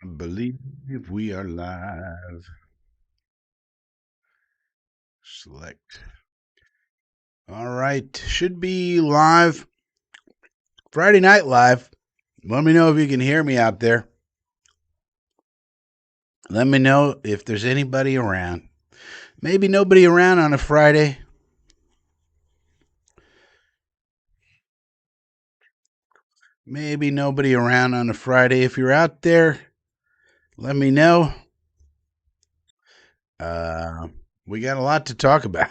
I believe we are live. Select. All right. Should be live. Friday night live. Let me know if you can hear me out there. Let me know if there's anybody around. Maybe nobody around on a Friday. Maybe nobody around on a Friday. If you're out there, let me know. Uh, we got a lot to talk about.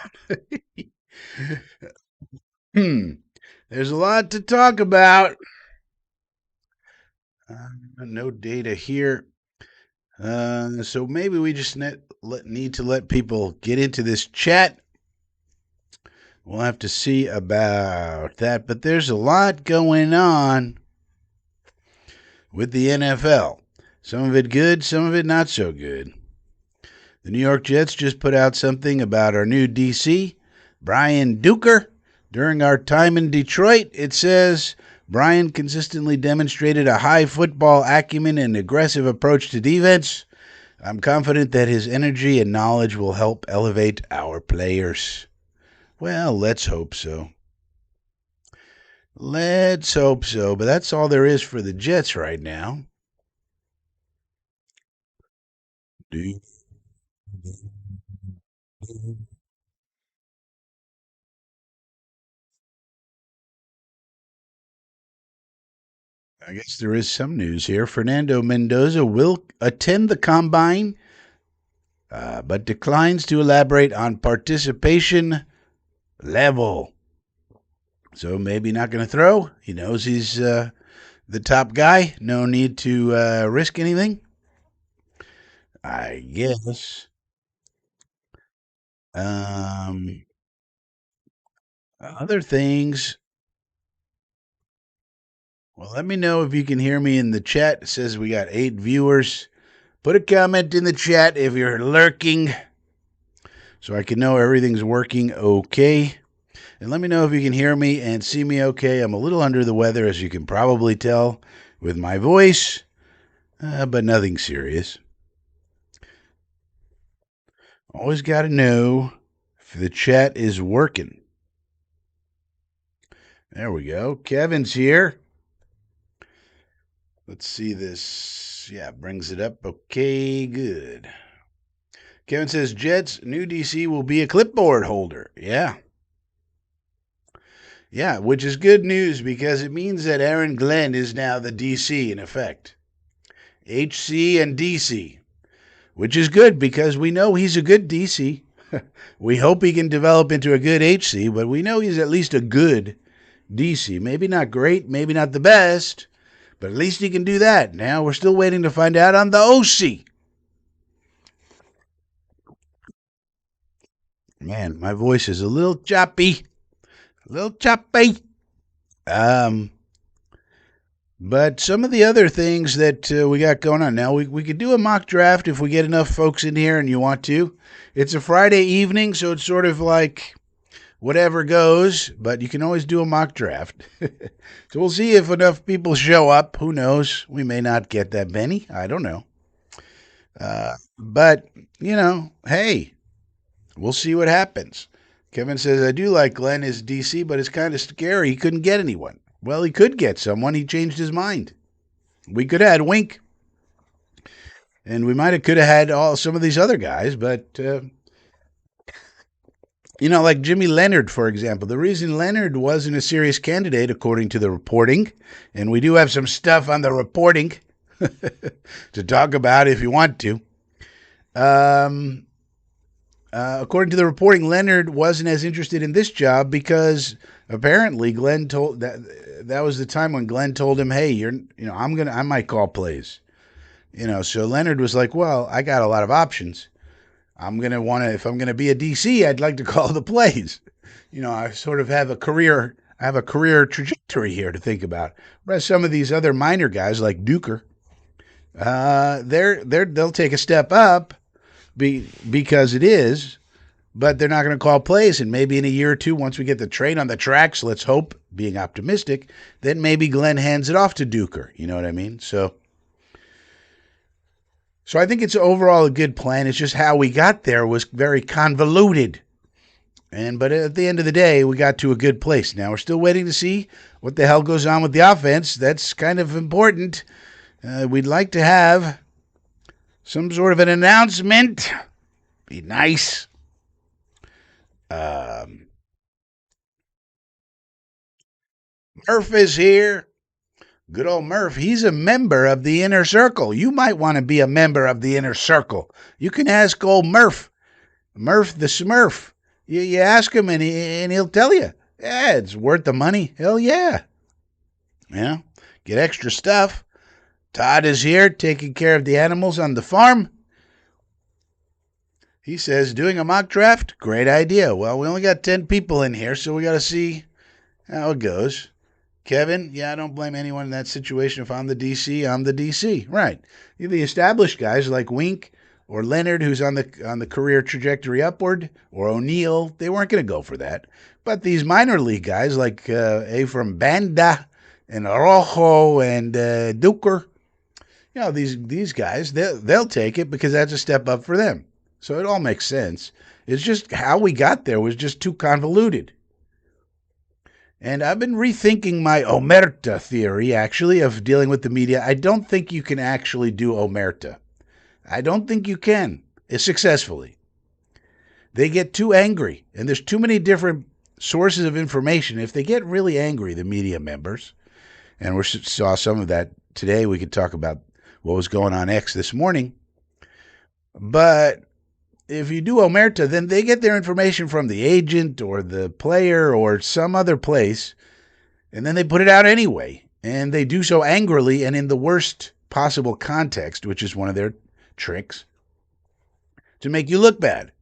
There's a lot to talk about. No data here. So maybe we just need to let people get into this chat. We'll have to see about that. But there's a lot going on with the NFL. Some of it good, some of it not so good. The New York Jets just put out something about our new DC, Brian Duker. During our time in Detroit, it says Brian consistently demonstrated a high football acumen and aggressive approach to defense. I'm confident that his energy and knowledge will help elevate our players. Well, let's hope so. Let's hope so. But that's all there is for the Jets right now. I guess there is some news here. Fernando Mendoza will attend the combine, but declines to elaborate on participation level. So maybe not going to throw. He knows he's the top guy. No need to risk anything. I guess. Um, Other things. Well, let me know if you can hear me in the chat. It says we got 8 viewers. Put a comment in the chat if you're lurking so I can know everything's working okay. And let me know if you can hear me and see me okay. I'm a little under the weather, as you can probably tell with my voice, but nothing serious. Always got to know if the chat is working. There we go. Kevin's here. Let's see this. Yeah, brings it up. Okay, good. Kevin says Jets new DC will be a clipboard holder. Yeah. Yeah, which is good news because it means that Aaron Glenn is now the DC in effect. HC and DC, which is good because we know he's a good DC. We hope he can develop into a good HC, but we know he's at least a good DC. Maybe not great, maybe not the best, but at least he can do that. Now we're still waiting to find out on the OC. Man, my voice is a little choppy. A little choppy. Um, but some of the other things that we got going on now, we could do a mock draft if we get enough folks in here and you want to. It's a Friday evening, so it's sort of like whatever goes, but you can always do a mock draft. So we'll see if enough people show up. Who knows? We may not get that many. I don't know. But, hey, we'll see what happens. Kevin says, I do like Glenn as DC, but it's kind of scary. He couldn't get anyone. Well, he could get someone. He changed his mind. We could have had Wink, and we might have could have had some of these other guys, but like Jimmy Leonard, for example. The reason Leonard wasn't a serious candidate, according to the reporting, and we do have some stuff on the reporting to talk about if you want to. According to the reporting, Leonard wasn't as interested in this job because apparently Glenn told that was the time when Glenn told him, "Hey, I might call plays." So Leonard was like, "Well, I got a lot of options. If I'm gonna be a DC, I'd like to call the plays. I sort of have I have a career trajectory here to think about. Whereas some of these other minor guys like Duker, they'll take a step up because it is, but they're not going to call plays. And maybe in a year or two, once we get the train on the tracks, let's hope, being optimistic, then maybe Glenn hands it off to Duker. You know what I mean? So So I think it's overall a good plan. It's just how we got there was very convoluted. But at the end of the day, we got to a good place. Now we're still waiting to see what the hell goes on with the offense. That's kind of important. We'd like to have some sort of an announcement. Be nice. Murph is here. Good old Murph. He's a member of the inner circle. You might want to be a member of the inner circle. You can ask old Murph, Murph the Smurf. You ask him and he'll tell you. Yeah, it's worth the money. Hell yeah. Yeah. Get extra stuff. Todd is here taking care of the animals on the farm. He says, doing a mock draft? Great idea. Well, we only got 10 people in here, so we got to see how it goes. Kevin, yeah, I don't blame anyone in that situation. If I'm the DC, I'm the DC. Right. The established guys like Wink or Leonard, who's on the career trajectory upward, or O'Neill, they weren't going to go for that. But these minor league guys like Ephraim Banda and Rojo and Duker, these guys, they'll take it because that's a step up for them. So it all makes sense. It's just how we got there was just too convoluted. And I've been rethinking my omerta theory, actually, of dealing with the media. I don't think you can actually do omerta. I don't think you can successfully. They get too angry, and there's too many different sources of information. If they get really angry, the media members, and we saw some of that today, we could talk about what was going on X this morning. But if you do omerta, then they get their information from the agent or the player or some other place, and then they put it out anyway. And they do so angrily and in the worst possible context, which is one of their tricks, to make you look bad.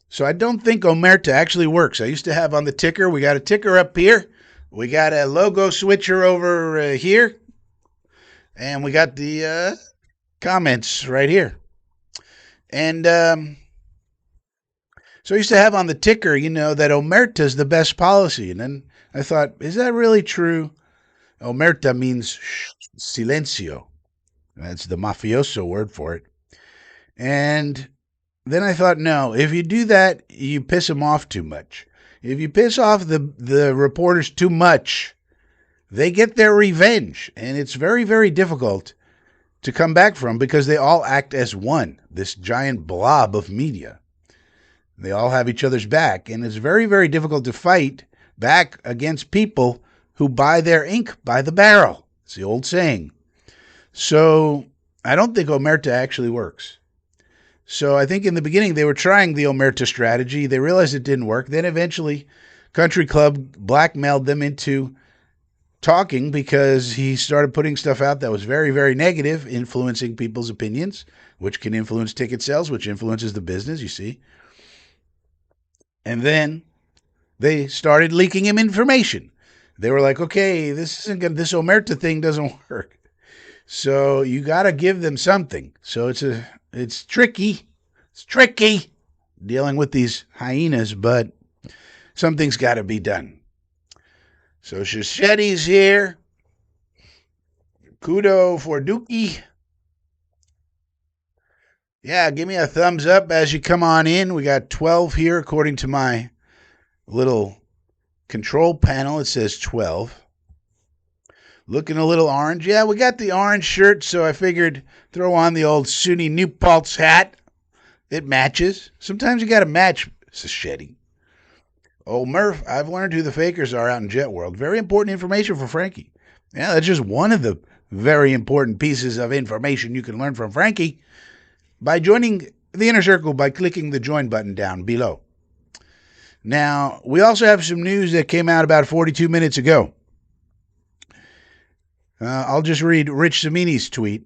So I don't think omerta actually works. I used to have on the ticker, we got a ticker up here, we got a logo switcher over here, and we got the comments right here. And so I used to have on the ticker, that omerta is the best policy. And then I thought, is that really true? Omerta means silencio. That's the mafioso word for it. And then I thought, no, if you do that, you piss them off too much. If you piss off the reporters too much, they get their revenge. And it's very, very difficult to come back from because they all act as one, this giant blob of media. They all have each other's back, and it's very, very difficult to fight back against people who buy their ink by the barrel. It's the old saying. So I don't think omerta actually works. So I think in the beginning they were trying the omerta strategy. They realized it didn't work. Then eventually Country Club blackmailed them into talking because he started putting stuff out that was very, very negative, influencing people's opinions, which can influence ticket sales, which influences the business, you see. And then they started leaking him information. They were like, okay, this omerta thing doesn't work. So you got to give them something. So it's tricky. It's tricky dealing with these hyenas, but something's got to be done. So Shichetti's here. Kudo for Dookie. Yeah, give me a thumbs up as you come on in. We got 12 here according to my little control panel. It says 12. Looking a little orange. Yeah, we got the orange shirt, so I figured throw on the old SUNY New Paltz hat. It matches. Sometimes you got to match, Sacheti. Oh, Murph, I've learned who the fakers are out in Jet World. Very important information for Frankie. Yeah, that's just one of the very important pieces of information you can learn from Frankie by joining the Inner Circle by clicking the join button down below. Now, we also have some news that came out about 42 minutes ago. I'll just read Rich Cimini's tweet.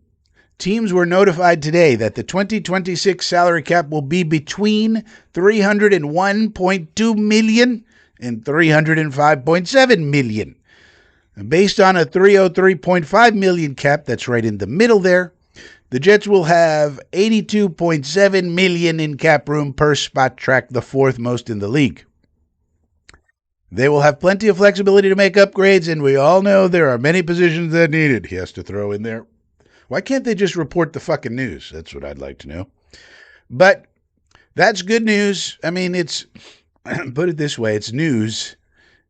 Teams were notified today that the 2026 salary cap will be between $301.2 million and $305.7 million. Based on a $303.5 million cap, that's right in the middle there, the Jets will have $82.7 million in cap room per spot track, the fourth most in the league. They will have plenty of flexibility to make upgrades, and we all know there are many positions that need it, he has to throw in there. Why can't they just report the fucking news? That's what I'd like to know. But that's good news. I mean, it's put it this way, it's news.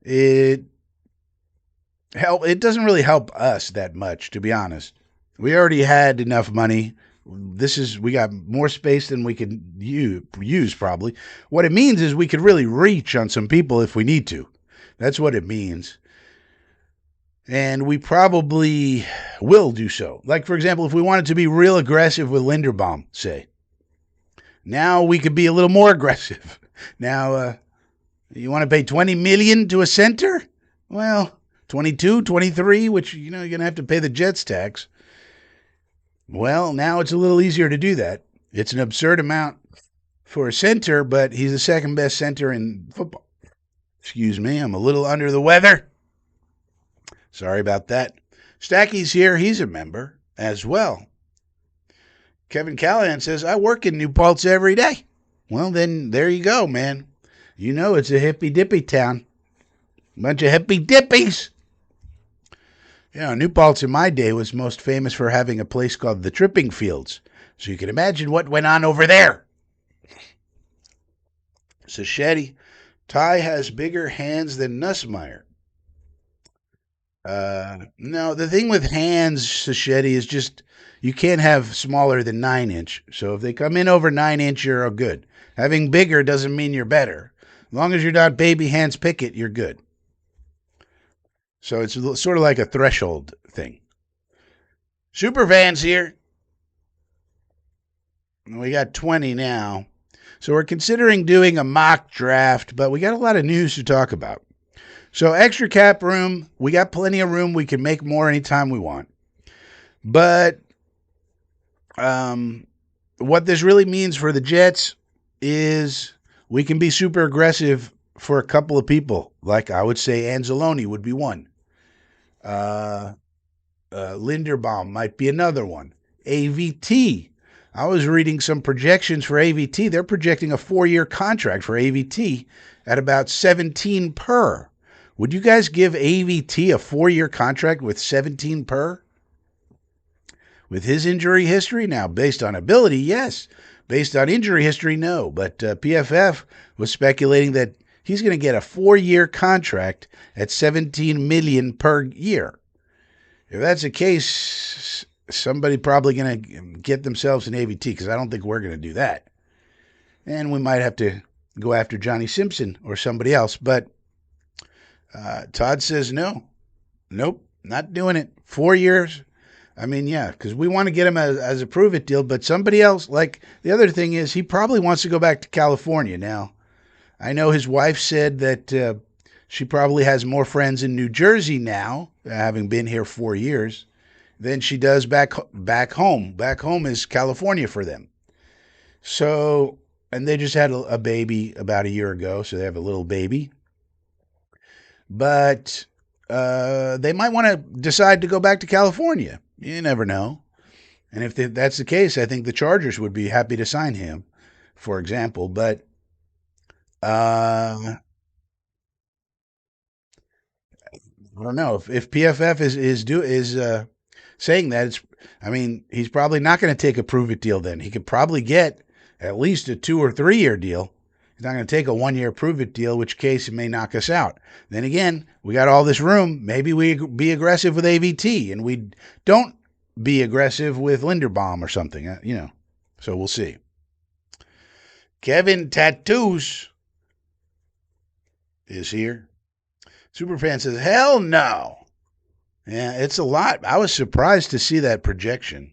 It it doesn't really help us that much, to be honest. We already had enough money. We got more space than we could use probably. What it means is we could really reach on some people if we need to. That's what it means. And we probably will do so. Like, for example, if we wanted to be real aggressive with Linderbaum, say, now we could be a little more aggressive. Now, you want to pay $20 million to a center? Well, 22, 23, which, you're going to have to pay the Jets tax. Well, now it's a little easier to do that. It's an absurd amount for a center, but he's the second best center in football. Excuse me, I'm a little under the weather. Sorry about that. Stacky's here. He's a member as well. Kevin Callahan says, I work in New Paltz every day. Well, then there you go, man. You know it's a hippy-dippy town. Bunch of hippy-dippies. New Paltz in my day was most famous for having a place called the Tripping Fields. So you can imagine what went on over there. Sacheti, Ty has bigger hands than Nussmeier. No, the thing with hands, Sacheti, is just you can't have smaller than 9-inch. So if they come in over 9-inch, you're good. Having bigger doesn't mean you're better. As long as you're not baby Hans Pickett, you're good. So it's sort of like a threshold thing. Superfans here. We got 20 now. So we're considering doing a mock draft, but we got a lot of news to talk about. So extra cap room, we got plenty of room. We can make more anytime we want. But what this really means for the Jets is we can be super aggressive for a couple of people. Like I would say Anzalone would be one. Linderbaum might be another one. AVT. I was reading some projections for AVT. They're projecting a 4-year contract for AVT at about 17 per. Would you guys give AVT a 4-year contract with 17 per? With his injury history? Now, based on ability, yes. Based on injury history, no. But PFF was speculating that he's going to get a 4-year contract at $17 million per year. If that's the case, somebody probably going to get themselves an AVT because I don't think we're going to do that. And we might have to go after Johnny Simpson or somebody else. But Todd says no. Nope, not doing it. 4 years. I mean, yeah, because we want to get him as a prove-it deal. But somebody else, like the other thing is he probably wants to go back to California now. I know his wife said that she probably has more friends in New Jersey now, having been here 4 years, than she does back home. Back home is California for them. So, and they just had a baby about a year ago, so they have a little baby. But they might want to decide to go back to California. You never know. And if that's the case, I think the Chargers would be happy to sign him, for example. But I don't know if PFF is saying that. He's probably not going to take a prove-it deal. Then he could probably get at least a 2 or 3 year deal. He's not going to take a 1-year prove-it deal, which case it may knock us out. Then again, we got all this room. Maybe we be aggressive with AVT, and we don't be aggressive with Linderbaum or something. So we'll see. Kevin Tattoos is here. Superfan says, hell no. Yeah, it's a lot. I was surprised to see that projection.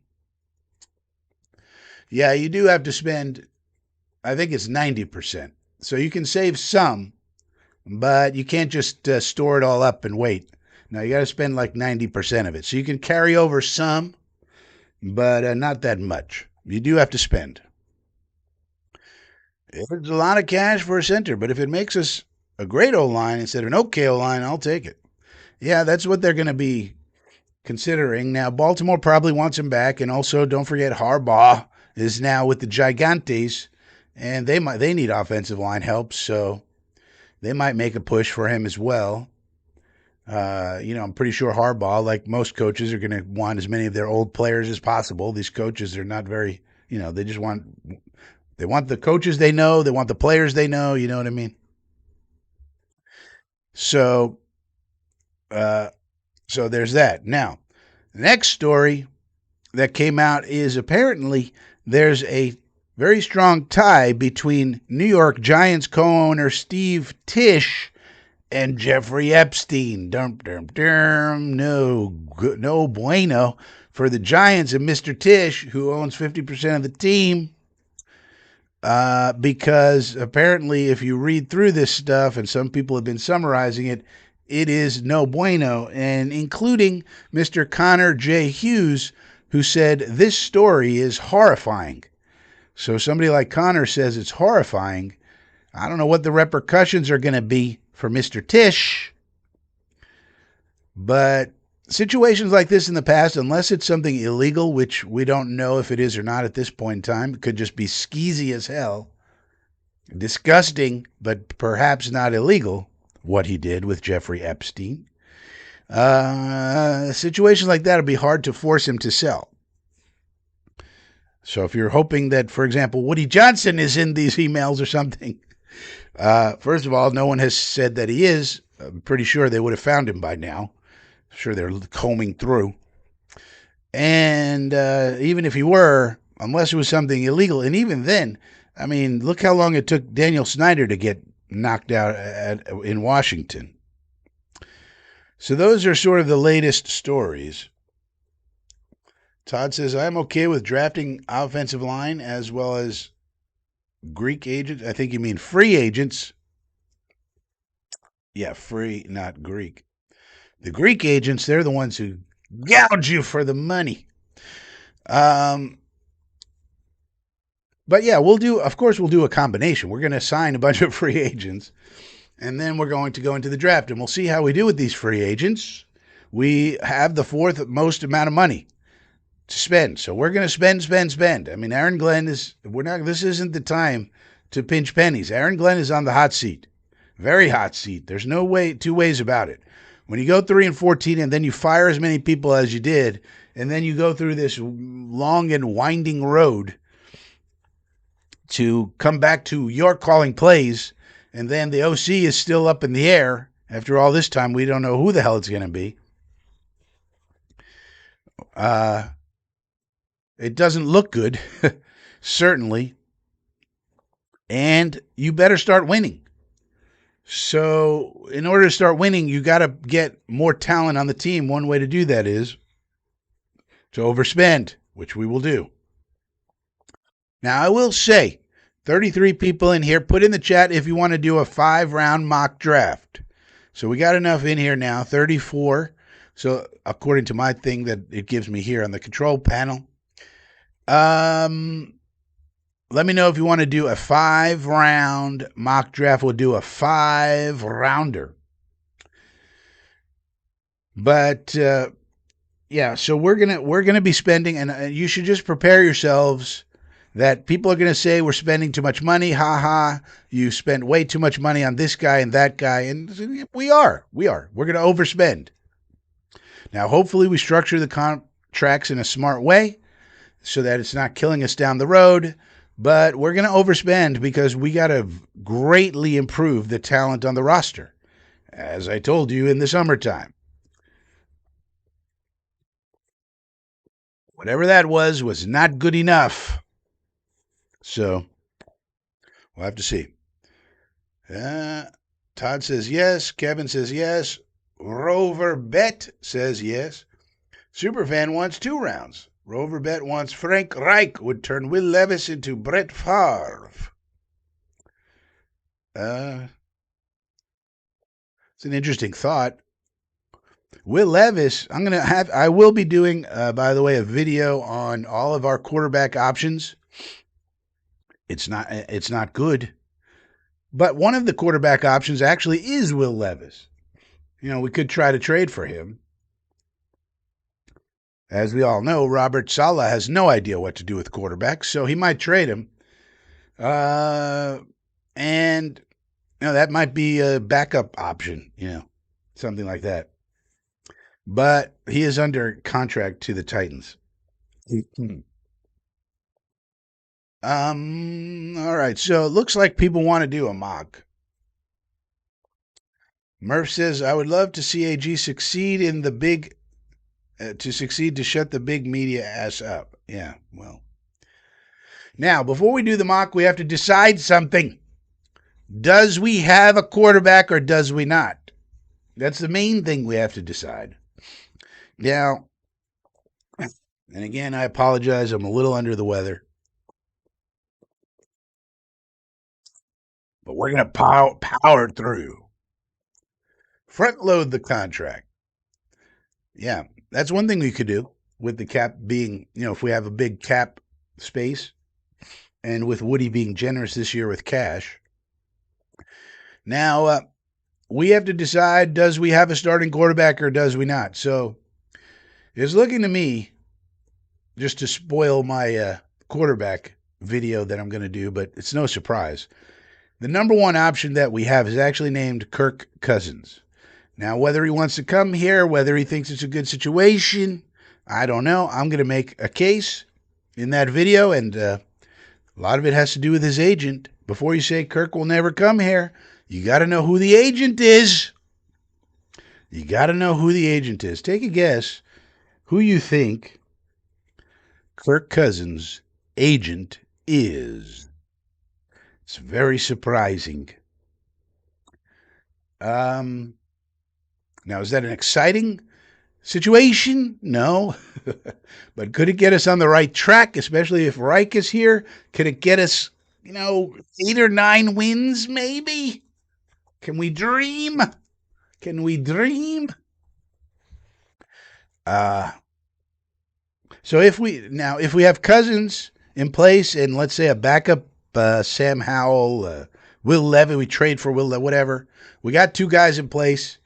Yeah, you do have to spend, I think it's 90%. So you can save some, but you can't just store it all up and wait. No, you got to spend like 90% of it. So you can carry over some, but not that much. You do have to spend. It's a lot of cash for a center, but if it makes us a great O-line instead of an okay O-line, I'll take it. Yeah, that's what they're going to be considering. Now, Baltimore probably wants him back, and also don't forget Harbaugh is now with the Gigantes, and they need offensive line help, so they might make a push for him as well. I'm pretty sure Harbaugh, like most coaches, are going to want as many of their old players as possible. These coaches are not very, they just want the coaches they know, they want the players they know. You know what I mean? So, uh, so there's that. Now, the next story that came out is apparently there's a very strong tie between New York Giants co-owner Steve Tisch and Jeffrey Epstein. Dum dum dum. No bueno for the Giants and Mr. Tisch, who owns 50% of the team. Because apparently, if you read through this stuff, and some people have been summarizing it, it is no bueno, and including Mr. Connor J. Hughes, who said this story is horrifying. So somebody like Connor says it's horrifying. I don't know what the repercussions are going to be for Mr. Tisch, but situations like this in the past, unless it's something illegal, which we don't know if it is or not at this point in time, it could just be skeezy as hell, disgusting, but perhaps not illegal, what he did with Jeffrey Epstein. Situations like that would be hard to force him to sell. So if you're hoping that, for example, Woody Johnson is in these emails or something, first of all, no one has said that he is. I'm pretty sure they would have found him by now. I'm sure they're combing through. And even if he were, unless it was something illegal, and even then, I mean, look how long it took Daniel Snyder to get knocked out in Washington. So those are sort of the latest stories. Todd says, I'm okay with drafting offensive line as well as Greek agents. I think you mean free agents. Yeah, free, not Greek. The Greek agents, they're the ones who gouge you for the money. But yeah, we'll do a combination. We're going to sign a bunch of free agents, and then we're going to go into the draft, and we'll see how we do with these free agents. We have the fourth most amount of money to spend, so we're going to spend. I mean, Aaron Glenn this isn't the time to pinch pennies. Aaron Glenn is on the hot seat, very hot seat. There's no two ways about it. When you go 3-14 and then you fire as many people as you did, and then you go through this long and winding road to come back to your calling plays, and then the OC is still up in the air. After all this time, we don't know who the hell it's going to be. It doesn't look good, certainly. And you better start winning. So in order to start winning, you got to get more talent on the team. One way to do that is to overspend, which we will do. Now, I will say, 33 people in here, put in the chat if you want to do a 5-round mock draft. So we got enough in here now, 34. So according to my thing that it gives me here on the control panel. Let me know if you want to do a 5-round mock draft. We'll do a 5-rounder. But yeah, so we're gonna be spending, and you should just prepare yourselves that people are gonna say we're spending too much money. Ha ha! You spent way too much money on this guy and that guy, and we are. We're gonna overspend. Now, hopefully, we structure the contracts in a smart way so that it's not killing us down the road. But we're going to overspend because we got to greatly improve the talent on the roster, as I told you in the summertime. Whatever that was not good enough. So we'll have to see. Todd says yes. Kevin says yes. Rover Bet says yes. Superfan wants 2 rounds. Rover Bet wants Frank Reich would turn Will Levis into Brett Favre. It's an interesting thought. Will Levis, I will be doing, by the way, a video on all of our quarterback options. It's not good. But one of the quarterback options actually is Will Levis. We could try to trade for him. As we all know, Robert Saleh has no idea what to do with quarterbacks, so he might trade him. And that might be a backup option, something like that. but he is under contract to the Titans. All right. So it looks like people want to do a mock. Murph says, I would love to see AG succeed in the big, to succeed to shut the big media ass up. Yeah, well. Now, before we do the mock, we have to decide something. Does we have a quarterback or does we not? That's the main thing we have to decide. Now, and again, I apologize. I'm a little under the weather. But we're going to power through. Front load the contract. Yeah, that's one thing we could do with the cap being, if we have a big cap space and with Woody being generous this year with cash. Now, we have to decide, does we have a starting quarterback or does we not? So it's looking to me, just to spoil my quarterback video that I'm going to do, but it's no surprise. The number one option that we have is actually named Kirk Cousins. Now, whether he wants to come here, whether he thinks it's a good situation, I don't know. I'm going to make a case in that video, and a lot of it has to do with his agent. Before you say Kirk will never come here, you got to know who the agent is. You got to know who the agent is. Take a guess who you think Kirk Cousins' agent is. It's very surprising. Now, is that an exciting situation? No. But could it get us on the right track, especially if Reich is here? Could it get us, 8 or 9 wins, maybe? Can we dream? Can we dream? So if we have Cousins in place and let's say a backup Sam Howell, Will Levis, we trade for Will, whatever. We got 2 guys in place.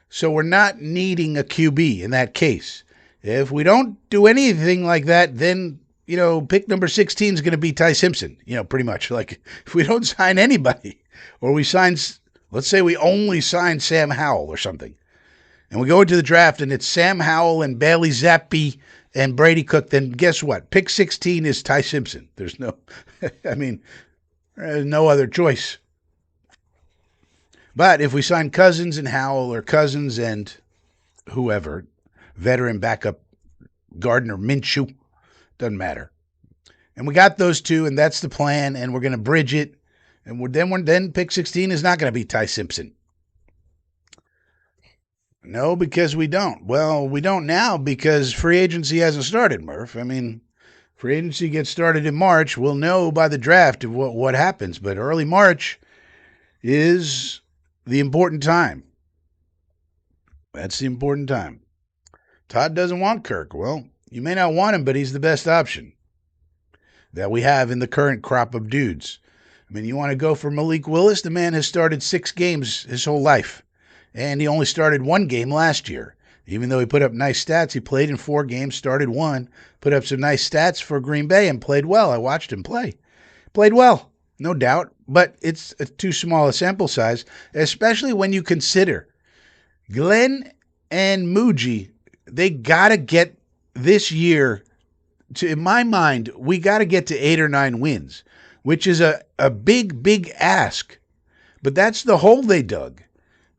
So we're not needing a QB in that case. If we don't do anything like that, then, pick number 16 is going to be Ty Simpson, pretty much. Like if we don't sign anybody or we sign, let's say we only sign Sam Howell or something, and we go into the draft and it's Sam Howell and Bailey Zappi and Brady Cook, then guess what? Pick 16 is Ty Simpson. There's no, there's no other choice. But if we sign Cousins and Howell or Cousins and whoever, veteran backup Gardner Minshew, doesn't matter. And we got those 2, and that's the plan, and we're going to bridge it. And then pick 16 is not going to be Ty Simpson. No, because we don't. Well, we don't now because free agency hasn't started, Murph. Free agency gets started in March. We'll know by the draft what happens, but early March is the important time. That's the important time. Todd doesn't want Kirk. Well, you may not want him, but he's the best option that we have in the current crop of dudes. You want to go for Malik Willis? The man has started 6 games his whole life, and he only started 1 game last year. Even though he put up nice stats, he played in 4 games, started 1, put up some nice stats for Green Bay, and played well. I watched him play. Played well. No doubt, but it's too small a sample size, especially when you consider Glenn and Muji. They got to get this year to, in my mind, we got to get to 8 or 9 wins, which is a big, big ask. But that's the hole they dug.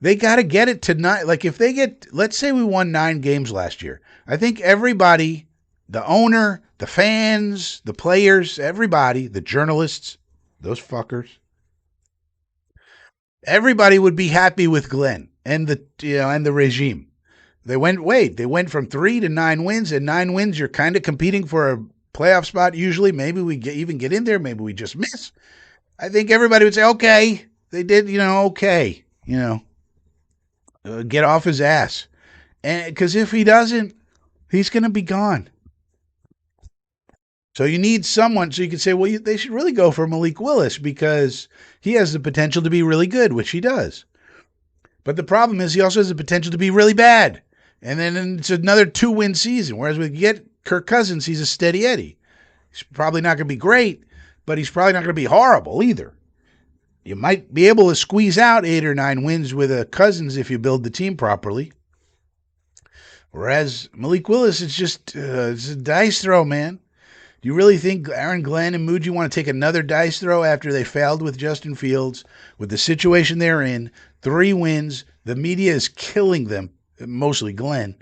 They got to get it to 9. Like if they get, let's say we won 9 games last year. I think everybody, the owner, the fans, the players, everybody, the journalists, those fuckers, everybody would be happy with Glenn and the regime. They went from 3 to 9 wins, and 9 wins, you're kind of competing for a playoff spot usually. Maybe we even get in there. Maybe we just miss. I think everybody would say, okay, they did, okay, get off his ass. And because if he doesn't, he's going to be gone. So you need someone, so you can say, well, they should really go for Malik Willis because he has the potential to be really good, which he does. But the problem is he also has the potential to be really bad. And then it's another 2-win season. Whereas we get Kirk Cousins, he's a steady Eddie. He's probably not going to be great, but he's probably not going to be horrible either. You might be able to squeeze out 8 or 9 wins with a Cousins if you build the team properly. Whereas Malik Willis, it's just it's a dice throw, man. Do you really think Aaron Glenn and Muji want to take another dice throw after they failed with Justin Fields, with the situation they're in? 3 wins. The media is killing them, mostly Glenn.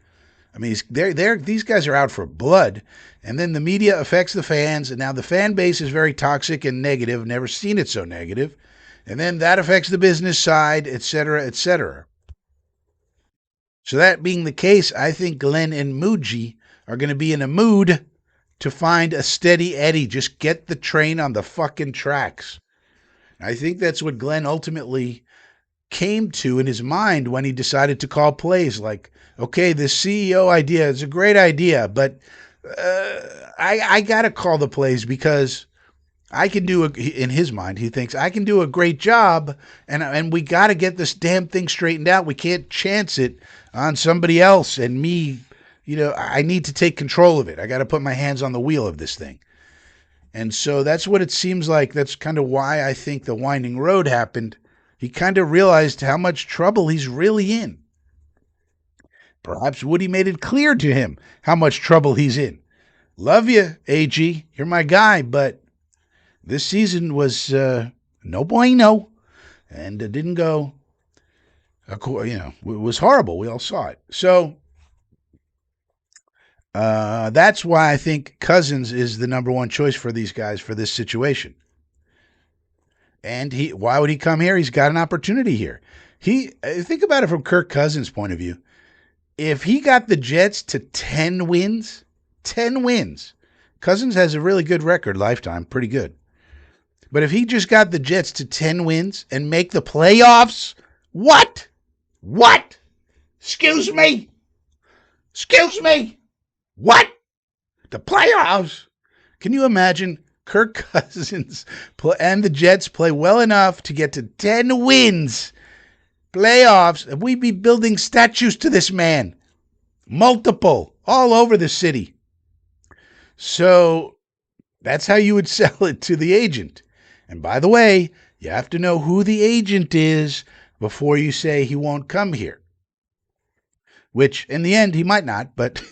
I mean, these guys are out for blood. And then the media affects the fans, and now the fan base is very toxic and negative. Never seen it so negative. And then that affects the business side, et cetera, et cetera. So that being the case, I think Glenn and Muji are going to be in a mood to find a steady Eddie. Just get the train on the fucking tracks. I think that's what Glenn ultimately came to in his mind when he decided to call plays. Like, okay, this CEO idea is a great idea, but I got to call the plays because I can do in his mind, he thinks I can do a great job, and we got to get this damn thing straightened out. We can't chance it on somebody else and me. I need to take control of it. I got to put my hands on the wheel of this thing. And so that's what it seems like. That's kind of why I think the winding road happened. He kind of realized how much trouble he's really in. Perhaps Woody made it clear to him how much trouble he's in. Love you, AG. You're my guy, but this season was no bueno, and it didn't go. It was horrible. We all saw it. So that's why I think Cousins is the number one choice for these guys for this situation. And why would he come here? He's got an opportunity here. Think about it from Kirk Cousins' point of view. If he got the Jets to 10 wins, Cousins has a really good record lifetime, pretty good. But if he just got the Jets to 10 wins and make the playoffs, what? Excuse me? What? The playoffs? Can you imagine Kirk Cousins and the Jets play well enough to get to 10 wins, playoffs, and we'd be building statues to this man. Multiple, all over the city. So that's how you would sell it to the agent. And by the way, you have to know who the agent is before you say he won't come here. Which, in the end, he might not, but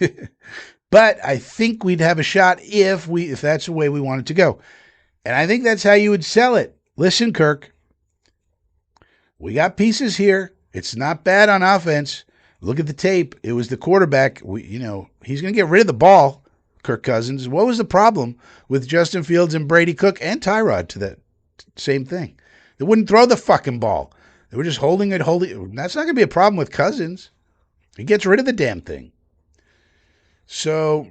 but I think we'd have a shot if that's the way we want it to go. And I think that's how you would sell it. Listen, Kirk, we got pieces here. It's not bad on offense. Look at the tape. It was the quarterback. He's going to get rid of the ball, Kirk Cousins. What was the problem with Justin Fields and Brady Cook and Tyrod to that same thing? They wouldn't throw the fucking ball. They were just holding it. That's not going to be a problem with Cousins. He gets rid of the damn thing. So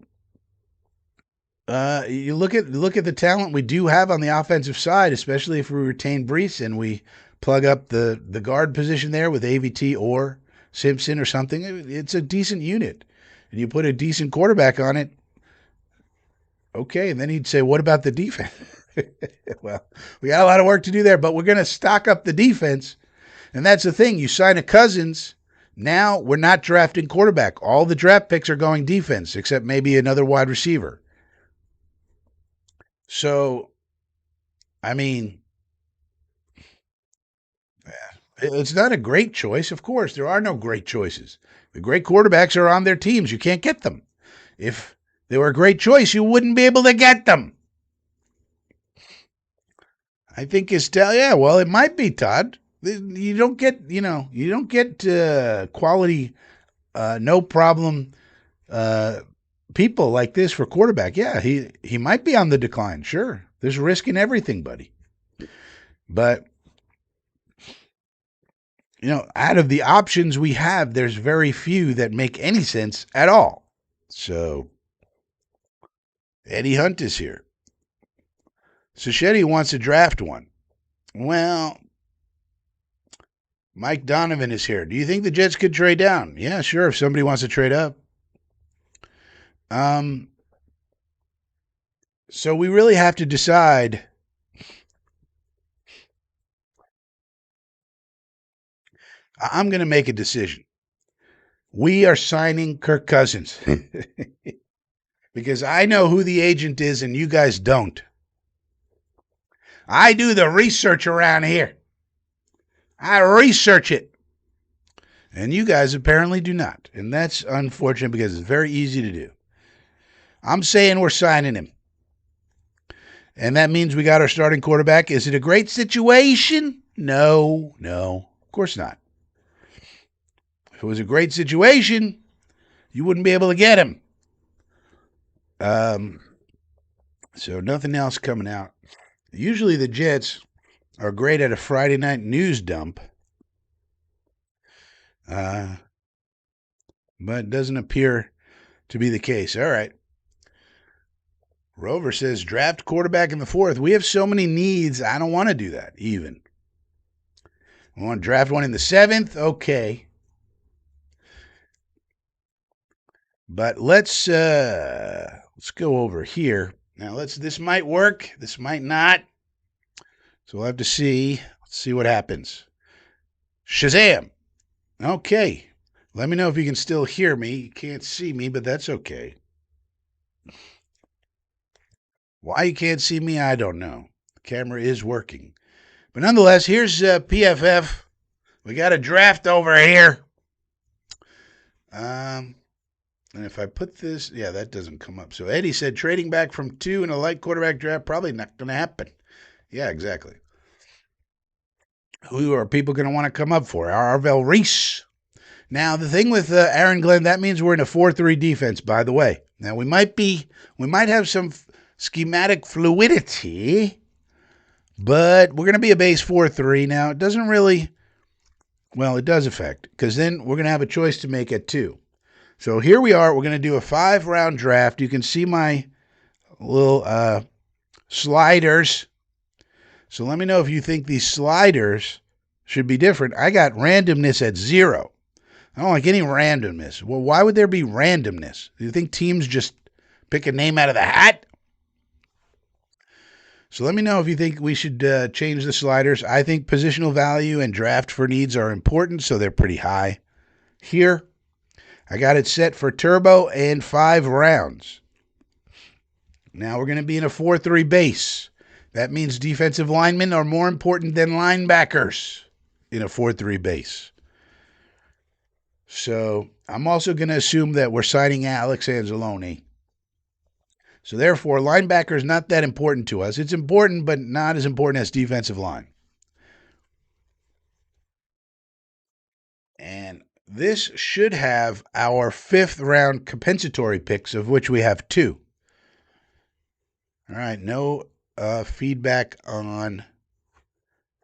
you look at the talent we do have on the offensive side, especially if we retain Brees and we plug up the guard position there with AVT or Simpson or something. It's a decent unit. And you put a decent quarterback on it. Okay, and then he'd say, what about the defense? Well, we got a lot of work to do there, but we're going to stock up the defense. And that's the thing. You sign a Cousins. Now we're not drafting quarterback. All the draft picks are going defense, except maybe another wide receiver. So, I mean, it's not a great choice. Of course, there are no great choices. The great quarterbacks are on their teams. You can't get them. If they were a great choice, you wouldn't be able to get them. I think well, it might be, Todd. You don't get quality, no problem people like this for quarterback. Yeah, he might be on the decline. Sure, there's risk in everything, buddy. But out of the options we have, there's very few that make any sense at all. So Eddie Hunt is here. Sacheti wants to draft one. Well, Mike Donovan is here. Do you think the Jets could trade down? Yeah, sure, if somebody wants to trade up. So we really have to decide. I'm going to make a decision. We are signing Kirk Cousins because I know who the agent is and you guys don't. I do the research around here. I research it. And you guys apparently do not. And that's unfortunate because it's very easy to do. I'm saying we're signing him. And that means we got our starting quarterback. Is it a great situation? No, of course not. If it was a great situation, you wouldn't be able to get him. So nothing else coming out. Usually the Jets are great at a Friday night news dump. But it doesn't appear to be the case. All right. Rover says, draft quarterback in the 4th. We have so many needs, I don't want to do that, even. I want to draft one in the 7th? Okay. But let's go over here. Now, this might work. This might not. So we'll have to see. Let's see what happens. Shazam! Okay. Let me know if you can still hear me. You can't see me, but that's okay. Why you can't see me, I don't know. The camera is working. But nonetheless, here's PFF. We got a draft over here. And if I put this, yeah, that doesn't come up. So Eddie said trading back from 2 in a light quarterback draft, probably not going to happen. Yeah, exactly. Who are people going to want to come up for? Arvell Reese. Now, the thing with Aaron Glenn, that means we're in a 4-3 defense, by the way. Now, we might have some schematic fluidity, but we're going to be a base 4-3. Now, it doesn't really, well, it does affect, because then we're going to have a choice to make at 2. So here we are. We're going to do a 5-round draft. You can see my little sliders. So let me know if you think these sliders should be different. I got randomness at 0. I don't like any randomness. Well, why would there be randomness? Do you think teams just pick a name out of the hat? So let me know if you think we should change the sliders. I think positional value and draft for needs are important, so they're pretty high. Here, I got it set for turbo and 5 rounds. Now we're going to be in a 4-3 base. That means defensive linemen are more important than linebackers in a 4-3 base. So I'm also going to assume that we're signing Alex Anzalone. So therefore, linebacker is not that important to us. It's important, but not as important as defensive line. And this should have our 5th round compensatory picks, of which we have 2. All right, no feedback on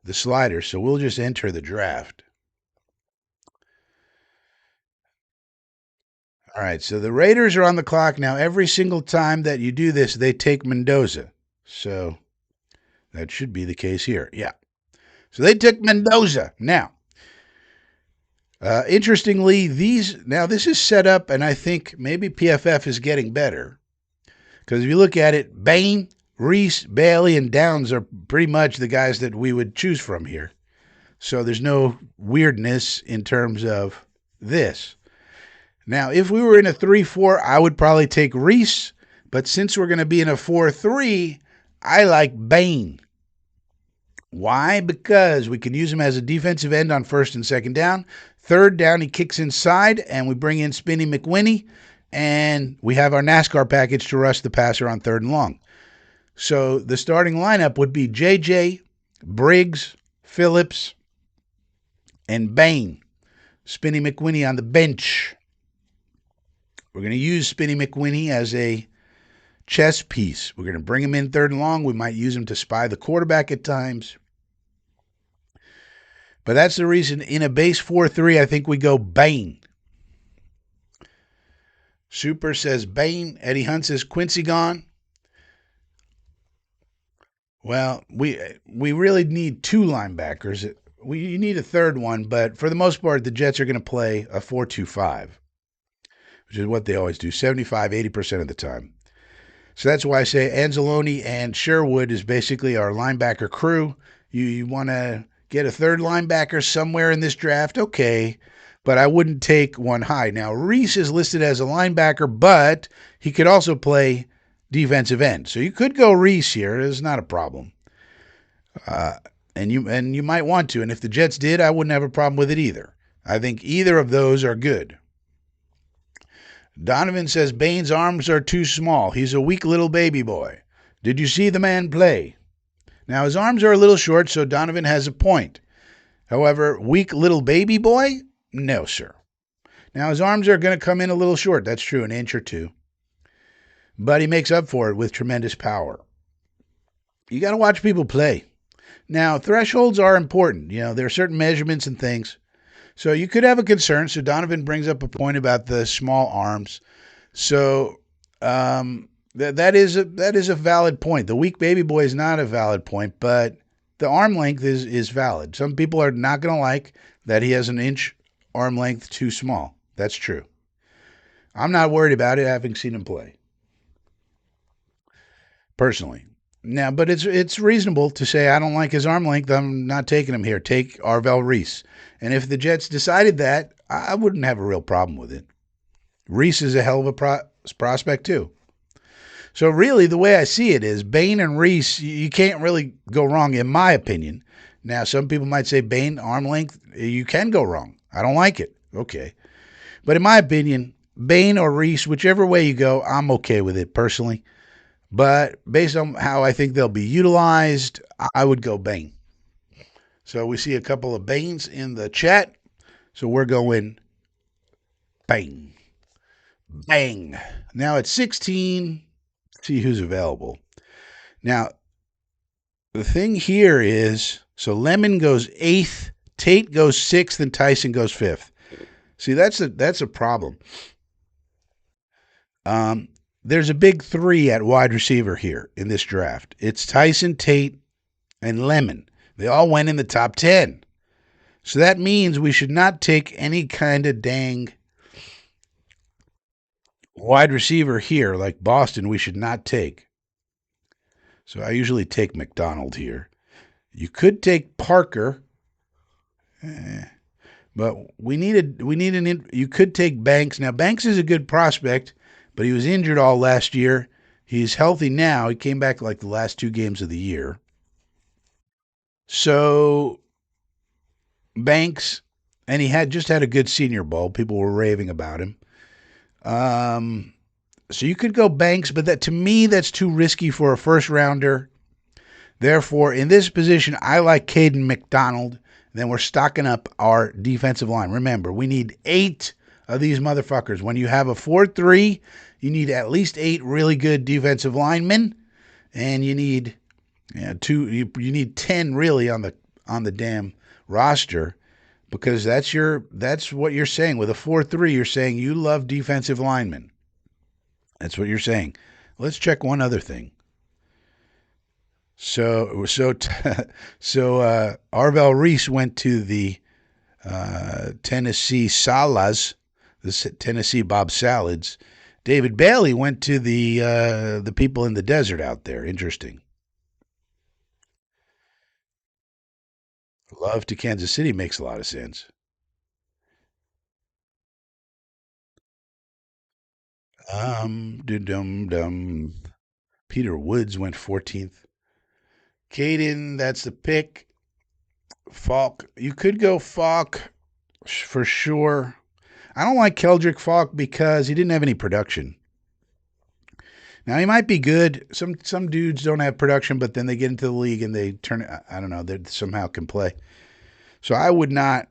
the slider, so we'll just enter the draft. All right, so the Raiders are on the clock now. Every single time that you do this, they take Mendoza. So that should be the case here. Yeah. So they took Mendoza. Now, interestingly, this is set up, and I think maybe PFF is getting better. Because if you look at it, Bain, Reese, Bailey, and Downs are pretty much the guys that we would choose from here. So there's no weirdness in terms of this. Now, if we were in a 3-4, I would probably take Reese. But since we're going to be in a 4-3, I like Bain. Why? Because we can use him as a defensive end on 1st and 2nd down. 3rd down, he kicks inside, and we bring in Spinny McWhinney, and we have our NASCAR package to rush the passer on 3rd and long. So the starting lineup would be JJ, Briggs, Phillips, and Bain. Spinny McWhinney on the bench. We're going to use Spinny McWhinney as a chess piece. We're going to bring him in 3rd and long. We might use him to spy the quarterback at times. But that's the reason in a base 4-3, I think we go Bain. Super says Bain. Eddie Hunt says Quincy gone. Well, we really need 2 linebackers. You need a 3rd one, but for the most part, the Jets are going to play a 4-2-5. Which is what they always do, 75, 80% of the time. So that's why I say Anzalone and Sherwood is basically our linebacker crew. You want to get a 3rd linebacker somewhere in this draft? Okay, but I wouldn't take one high. Now, Reese is listed as a linebacker, but he could also play defensive end. So you could go Reese here. It's not a problem. And you might want to. And if the Jets did, I wouldn't have a problem with it either. I think either of those are good. Donovan says Bain's arms are too small. He's a weak little baby boy. Did you see the man play? Now, his arms are a little short, so Donovan has a point. However, weak little baby boy? No, sir. Now, his arms are going to come in a little short. That's true, an inch or two. But he makes up for it with tremendous power. You got to watch people play. Now, thresholds are important. There are certain measurements and things. So you could have a concern. So Donovan brings up a point about the small arms. So that is a valid point. The weak baby boy is not a valid point, but the arm length is valid. Some people are not going to like that he has an inch arm length too small. That's true. I'm not worried about it, having seen him play personally. Now, but it's reasonable to say I don't like his arm length. I'm not taking him here. Take Arvell Reese. And if the Jets decided that, I wouldn't have a real problem with it. Reese is a hell of a prospect too. So really, the way I see it is Bain and Reese, you can't really go wrong, in my opinion. Now, some people might say Bain, arm length, you can go wrong. I don't like it. Okay. But in my opinion, Bain or Reese, whichever way you go, I'm okay with it personally. But based on how I think they'll be utilized, I would go Bain. So we see a couple of Bains in the chat. So we're going bang. Bang. Now at 16, see who's available. Now, the thing here is, so Lemon goes 8th, Tate goes 6th, and Tyson goes 5th. See, that's a problem. There's a big 3 at wide receiver here in this draft. It's Tyson, Tate, and Lemon. They all went in the top 10. So that means we should not take any kind of dang wide receiver here like Boston. We should not take. So I usually take McDonald here. You could take Parker, but you could take Banks. Now, Banks is a good prospect, but he was injured all last year. He's healthy now. He came back like the last 2 games of the year. So Banks, and he just had a good Senior Bowl. People were raving about him. So you could go Banks, but to me, that's too risky for a first rounder. Therefore, in this position, I like Caden McDonald. Then we're stocking up our defensive line. Remember, we need 8 of these motherfuckers. When you have a 4-3, you need at least 8 really good defensive linemen, and you need 2. You need 10 really on the damn roster, because that's what you're saying with a 4-3. You're saying you love defensive linemen. That's what you're saying. Let's check one other thing. So Arvell Reese went to the Tennessee Salas, the Tennessee Bob Salads. David Bailey went to the people in the desert out there. Interesting. Love to Kansas City makes a lot of sense. Peter Woods went 14th. Caden, that's the pick. Falk, you could go Falk for sure. I don't like Keldrick Falk because he didn't have any production. Now, he might be good. Some dudes don't have production, but then they get into the league and they turn, I don't know, they somehow can play. So I would not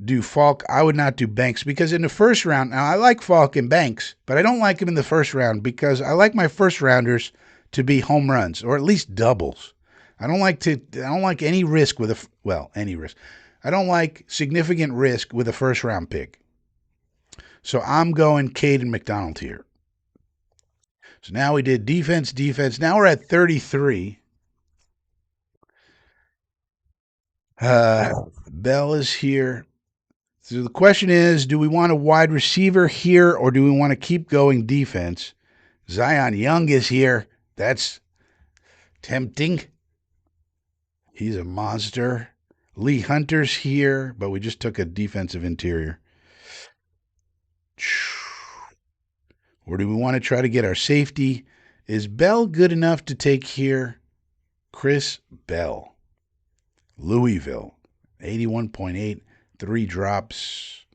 do Falk. I would not do Banks, because in the first round, now I like Falk and Banks, but I don't like him in the first round because I like my first rounders to be home runs or at least doubles. I don't like any risk with any risk. I don't like significant risk with a first round pick. So I'm going Caden McDonald here. So now we did defense. Now we're at 33. Bell is here. So the question is, do we want a wide receiver here or do we want to keep going defense? Zion Young is here. That's tempting. He's a monster. Lee Hunter's here, but we just took a defensive interior. Or do we want to try to get our safety? Is Bell good enough to take here? Chris Bell. Louisville, 81.8. 3 drops.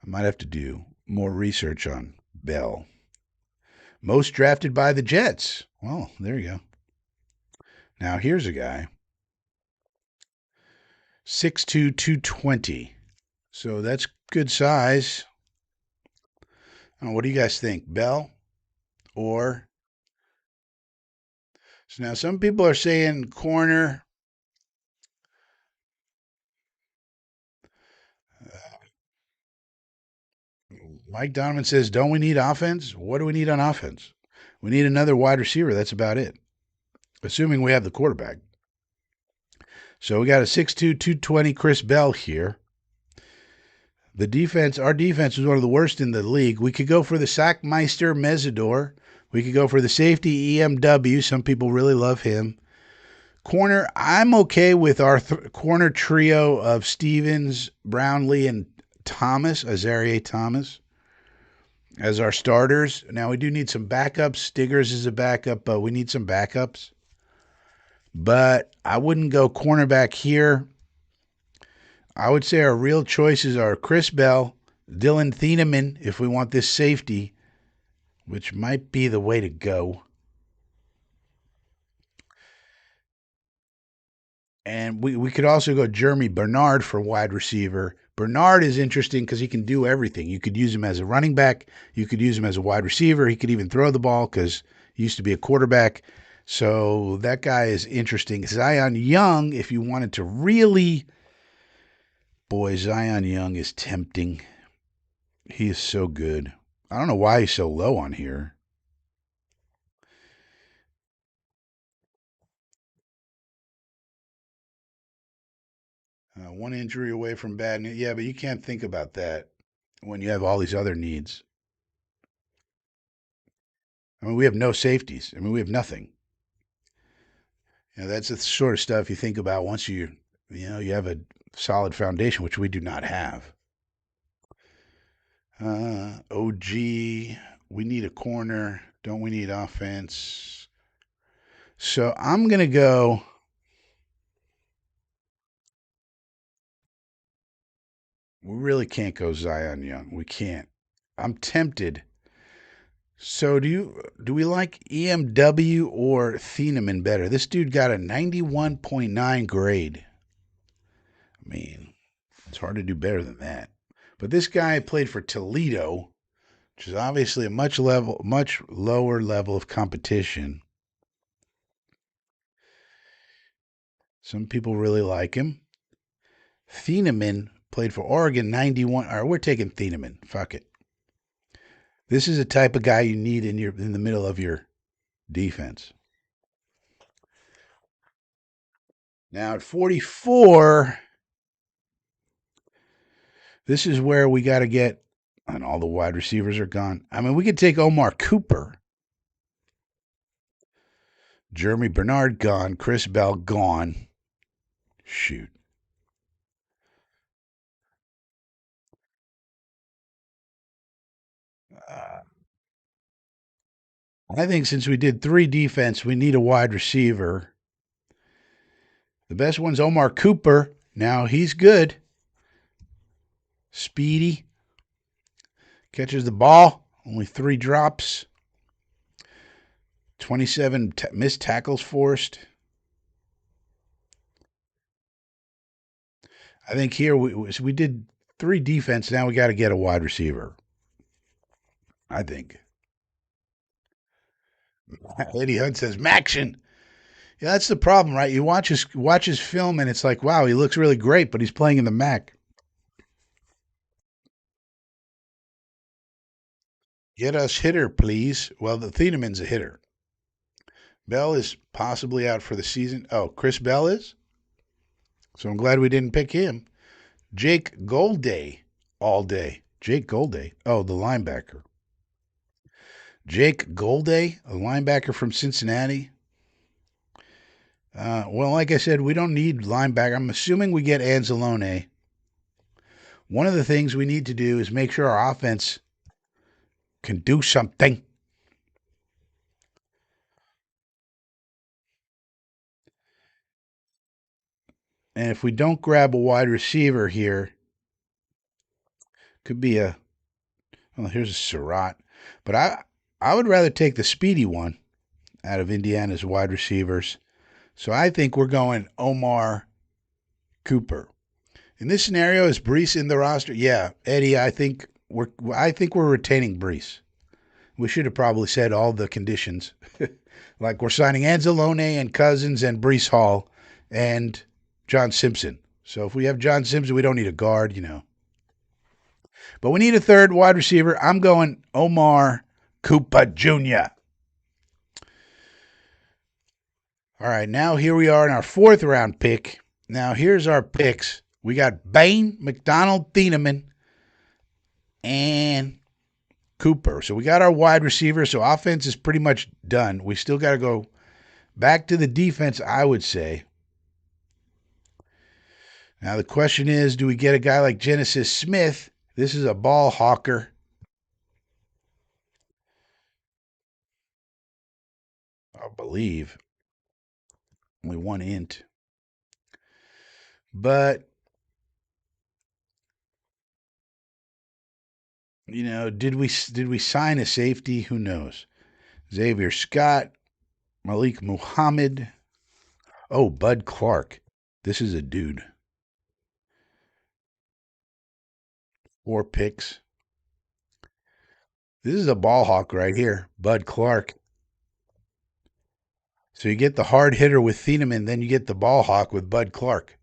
I might have to do more research on Bell. Most drafted by the Jets. Well, there you go. Now here's a guy. 6'2", 220. So that's good size. What do you guys think? Bell or... So now some people are saying corner. Mike Donovan says, don't we need offense? What do we need on offense? We need another wide receiver. That's about it. Assuming we have the quarterback. So we got a 6'2", 220 Chris Bell here. The defense, our defense was one of the worst in the league. We could go for the Sackmeister Mesidor. We could go for the safety EMW. Some people really love him. Corner, I'm okay with our corner trio of Stevens, Brownlee, and Thomas, Azaria Thomas, as our starters. Now, we do need some backups. Stiggers is a backup, but we need some backups. But I wouldn't go cornerback here. I would say our real choices are Chris Bell, Dylan Thieneman, if we want this safety, which might be the way to go. And we could also go Jeremy Bernard for wide receiver. Bernard is interesting because he can do everything. You could use him as a running back. You could use him as a wide receiver. He could even throw the ball because he used to be a quarterback. So that guy is interesting. Zion Young, if you wanted to really... Boy, Zion Young is tempting. He is so good. I don't know why he's so low on here. One injury away from bad news. Yeah, but you can't think about that when you have all these other needs. I mean, we have no safeties. I mean, we have nothing. That's the sort of stuff you think about once you have a solid foundation, which we do not have. OG, we need a corner. Don't we need offense? So I'm going to go... We really can't go Zion Young. We can't. I'm tempted. So do we like EMW or Thieneman better? This dude got a 91.9 grade. I mean, it's hard to do better than that. But this guy played for Toledo, which is obviously a much lower level of competition. Some people really like him. Thieneman played for Oregon, 91. All right, we're taking Thieneman. Fuck it. This is a type of guy you need in the middle of your defense. Now at 44, this is where we got to get, and all the wide receivers are gone. I mean, we could take Omar Cooper. Jeremy Bernard gone. Chris Bell gone. Shoot. I think since we did 3 defense, we need a wide receiver. The best one's Omar Cooper. Now he's good. Speedy. Catches the ball. Only 3 drops. 27 missed tackles forced. I think here we did 3 defense. Now we got to get a wide receiver. I think. Eddie Hunt says Maction. Yeah, that's the problem, right? You watch his film and it's like, wow, he looks really great, but he's playing in the MAC. Get us hitter, please. Well, the Thieneman's a hitter. Bell is possibly out for the season. Oh, Chris Bell is? So I'm glad we didn't pick him. Jake Golday all day. Jake Golday. Oh, the linebacker. Jake Golday, a linebacker from Cincinnati. Well, like I said, we don't need linebacker. I'm assuming we get Anzalone. One of the things we need to do is make sure our offense can do something. And if we don't grab a wide receiver here, could be a, well, here's a Surratt. But I would rather take the speedy one out of Indiana's wide receivers. So I think we're going Omar Cooper. In this scenario, is Brees in the roster? Yeah, Eddie, I think we're retaining Brees. We should have probably said all the conditions. Like we're signing Anzalone and Cousins and Brees Hall and John Simpson. So if we have John Simpson, we don't need a guard. But we need a third wide receiver. I'm going Omar Cooper Jr. All right, now here we are in our fourth round pick. Now here's our picks. We got Bain, McDonald, Thieneman, and Cooper. So we got our wide receiver. So offense is pretty much done. We still got to go back to the defense, I would say. Now the question is, do we get a guy like Genesis Smith? This is a ball hawker. I believe. Only one int. But did we sign a safety? Who knows? Xavier Scott, Malik Muhammad. Oh, Bud Clark. This is a dude. 4 picks. This is a ball hawk right here, Bud Clark. So you get the hard hitter with Thieneman, then you get the ball hawk with Bud Clark.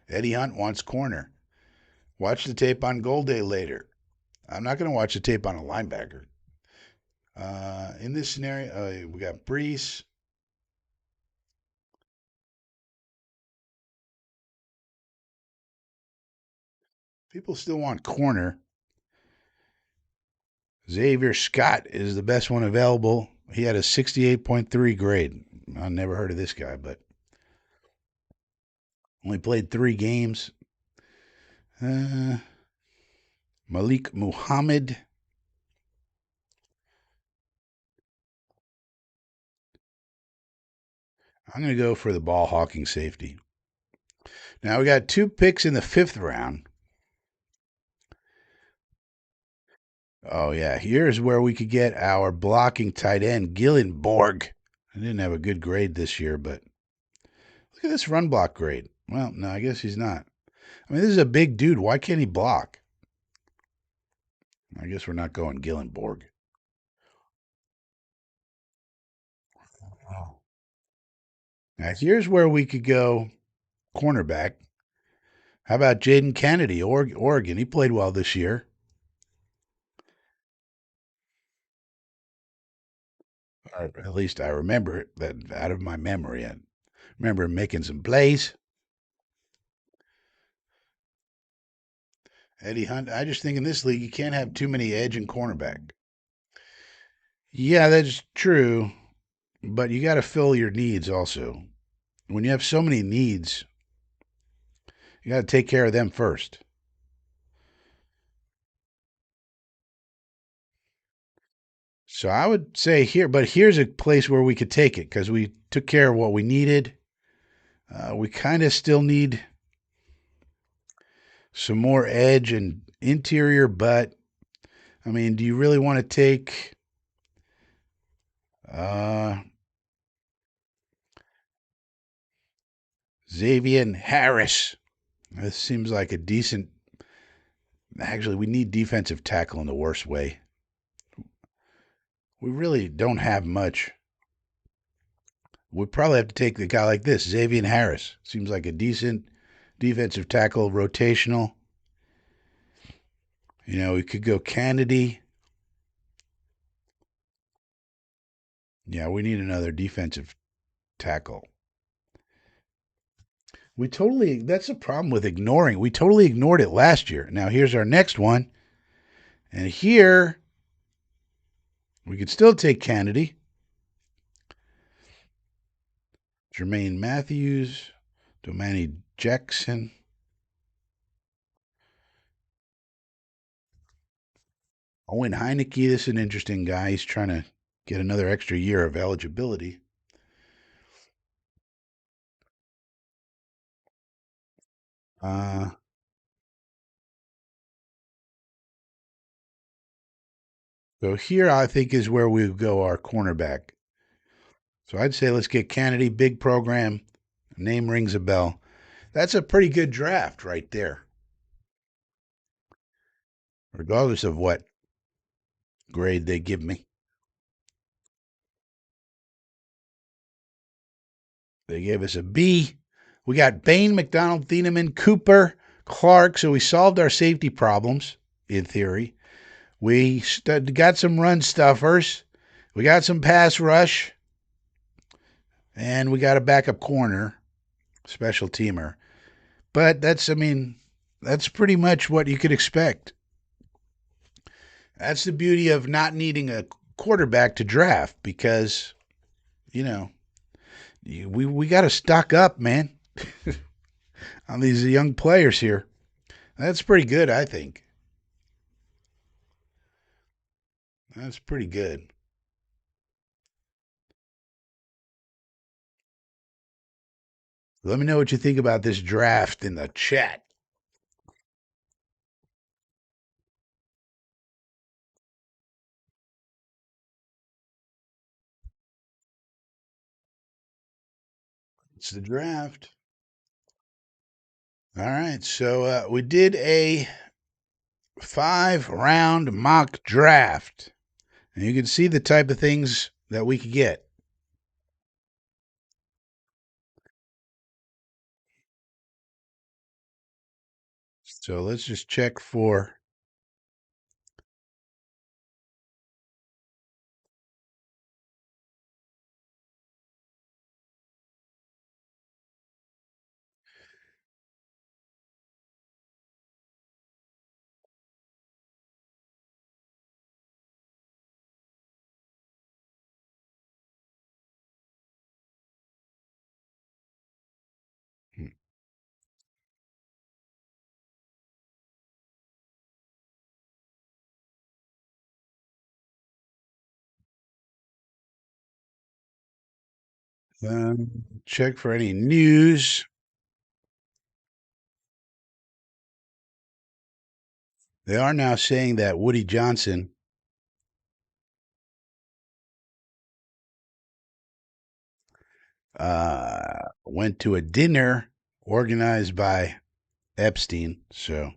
Eddie Hunt wants corner. Watch the tape on Gold Day later. I'm not going to watch the tape on a linebacker. In this scenario, we got Brees. People still want corner. Xavier Scott is the best one available. He had a 68.3 grade. I never heard of this guy, but only played 3 games. Malik Muhammad. I'm going to go for the ball hawking safety. Now we got 2 picks in the 5th round. Oh, yeah. Here's where we could get our blocking tight end, Gillenborg. I didn't have a good grade this year, but look at this run block grade. Well, no, I guess he's not. I mean, this is a big dude. Why can't he block? I guess we're not going Gillenborg. Oh. Now, here's where we could go cornerback. How about Jaden Kennedy, Oregon? He played well this year. Or at least I remember that out of my memory. I remember him making some plays. Eddie Hunt. I just think in this league you can't have too many edge and cornerback. Yeah, that's true, but you got to fill your needs also. When you have so many needs, you got to take care of them first. So I would say here, but here's a place where we could take it because we took care of what we needed. We kind of still need some more edge and interior, but I mean, do you really want to take uh, Xavier Harris? This seems like a decent. Actually, we need defensive tackle in the worst way. We really don't have much. We probably have to take a guy like this, Xavier Harris. Seems like a decent defensive tackle, rotational. We could go Kennedy. Yeah, we need another defensive tackle. That's a problem with ignoring. We totally ignored it last year. Now, here's our next one. And here, we could still take Kennedy. Jermaine Matthews, Domani Jackson. Owen Heineke, this is an interesting guy. He's trying to get another extra year of eligibility. Uh, so here I think is where we go our cornerback. So I'd say let's get Kennedy, big program. Name rings a bell. That's a pretty good draft right there, regardless of what grade they give me. They gave us a B. We got Bain, McDonald, Thieneman, Cooper, Clark. So we solved our safety problems, in theory. We got some run stuffers. We got some pass rush. And we got a backup corner, special teamer. But that's, I mean, that's pretty much what you could expect. That's the beauty of not needing a quarterback to draft because, you know, we got to stock up, man, on these young players here. That's pretty good, I think. That's pretty good. Let me know what you think about this draft in the chat. It's the draft. All right. So we did a 5 round mock draft. And you can see the type of things that we could get. So let's just check for. Check for any news. They are now saying that Woody Johnson went to a dinner organized by Epstein. So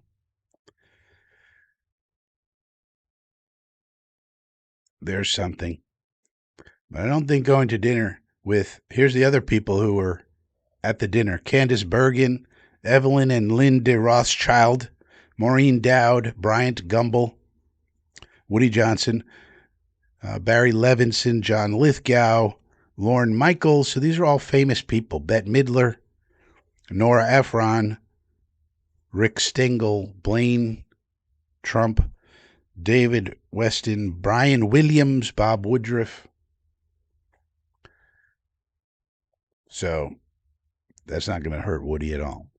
there's something. But I don't think going to dinner with. Here's the other people who were at the dinner: Candace Bergen, Evelyn and Lynn de Rothschild, Maureen Dowd, Bryant Gumbel, Woody Johnson, Barry Levinson, John Lithgow, Lorne Michaels. So these are all famous people. Bette Midler, Nora Ephron, Rick Stengel, Blaine Trump, David Weston, Brian Williams, Bob Woodruff. So that's not going to hurt Woody at all.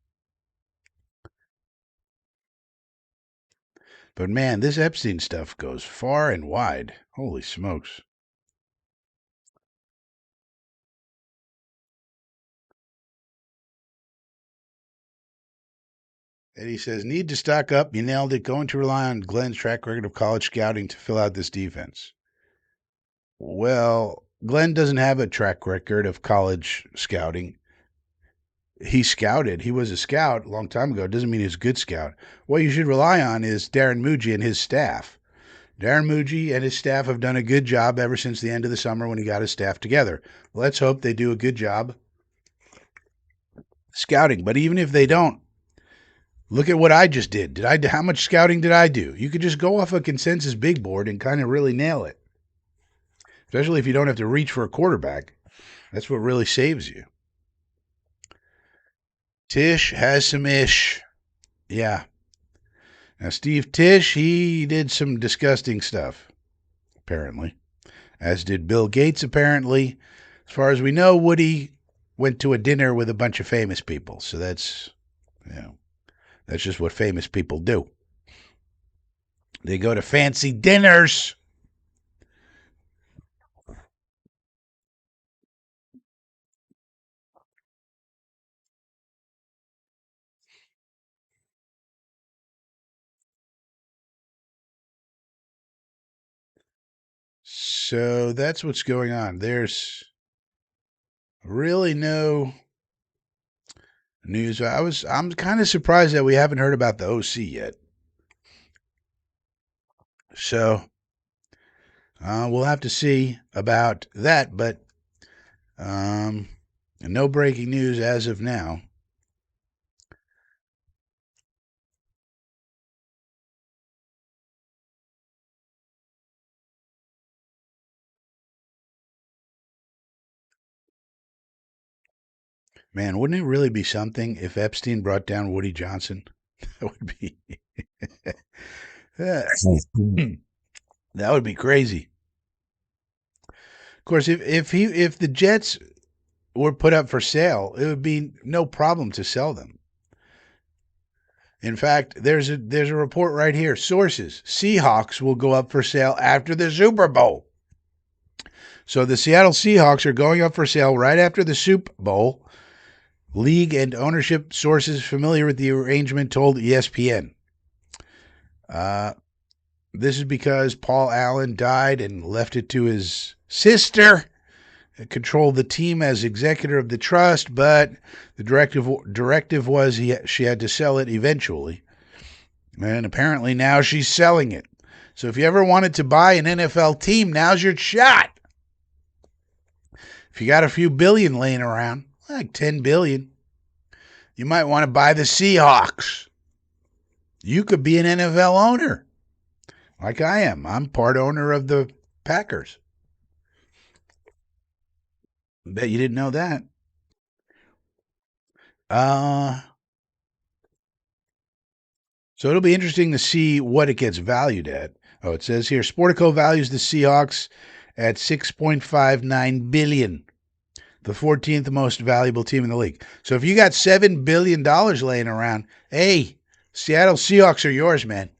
But man, this Epstein stuff goes far and wide. Holy smokes. And he says, need to stock up. You nailed it. Going to rely on Glenn's track record of college scouting to fill out this defense. Well, Glenn doesn't have a track record of college scouting. He scouted. He was a scout a long time ago. Doesn't mean he's a good scout. What you should rely on is Darren Muji and his staff. Darren Muji and his staff have done a good job ever since the end of the summer when he got his staff together. Let's hope they do a good job scouting. But even if they don't, look at what I just did. How much scouting did I do? You could just go off a consensus big board and kind of really nail it. Especially if you don't have to reach for a quarterback. That's what really saves you. Tisch has some ish. Yeah. Now, Steve Tisch, he did some disgusting stuff, apparently, as did Bill Gates, apparently. As far as we know, Woody went to a dinner with a bunch of famous people. So that's just what famous people do. They go to fancy dinners. So that's what's going on. There's really no news. I'm kind of surprised that we haven't heard about the OC yet. So we'll have to see about that, but um, no breaking news as of now. Man, wouldn't it really be something if Epstein brought down Woody Johnson? That would be that would be crazy. Of course, if the Jets were put up for sale, it would be no problem to sell them. In fact, there's a report right here. Sources: Seahawks will go up for sale after the Super Bowl. So the Seattle Seahawks are going up for sale right after the Super Bowl. League and ownership sources familiar with the arrangement told ESPN. This is because Paul Allen died and left it to his sister to control the team as executor of the trust, but the directive was she had to sell it eventually. And apparently now she's selling it. So if you ever wanted to buy an NFL team, now's your shot. If you got a few billion laying around, like 10 billion, you might want to buy the Seahawks. You could be an NFL owner, like I am. I'm part owner of the Packers. Bet you didn't know that. So it'll be interesting to see what it gets valued at. Oh, it says here Sportico values the Seahawks at $6.59 billion, the 14th most valuable team in the league. So if you got $7 billion laying around, hey, Seattle Seahawks are yours, man.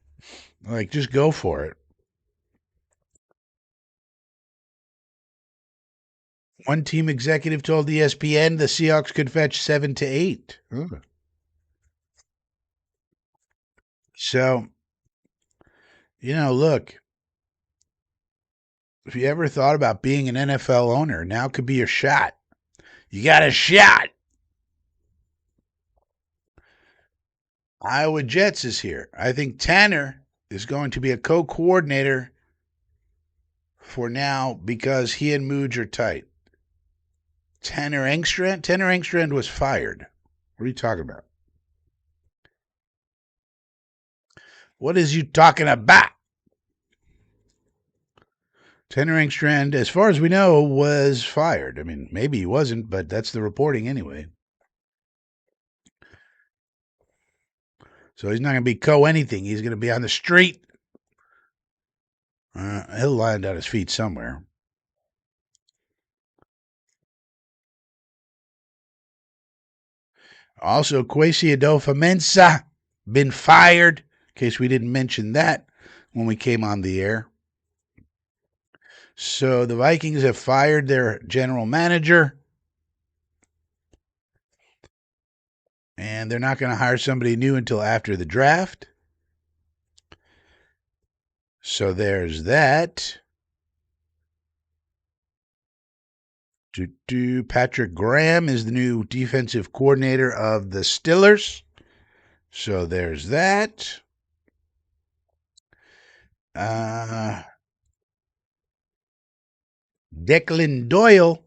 Like, just go for it. One team executive told ESPN the Seahawks could fetch 7 to 8. Ooh. So, look, if you ever thought about being an NFL owner, now could be your shot. You got a shot. Iowa Jets is here. I think Tanner is going to be a co-coordinator for now because he and Mooj are tight. Tanner Engstrand was fired. What are you talking about? What is you talking about? Tanner Engstrand, as far as we know, was fired. I mean, maybe he wasn't, but that's the reporting anyway. So he's not going to be anything. He's going to be on the street. He'll land on his feet somewhere. Also, Kwesi Adofo-Mensah been fired. In case we didn't mention that when we came on the air. So the Vikings have fired their general manager. And they're not going to hire somebody new until after the draft. So there's that. Patrick Graham is the new defensive coordinator of the Steelers. So there's that. Declan Doyle,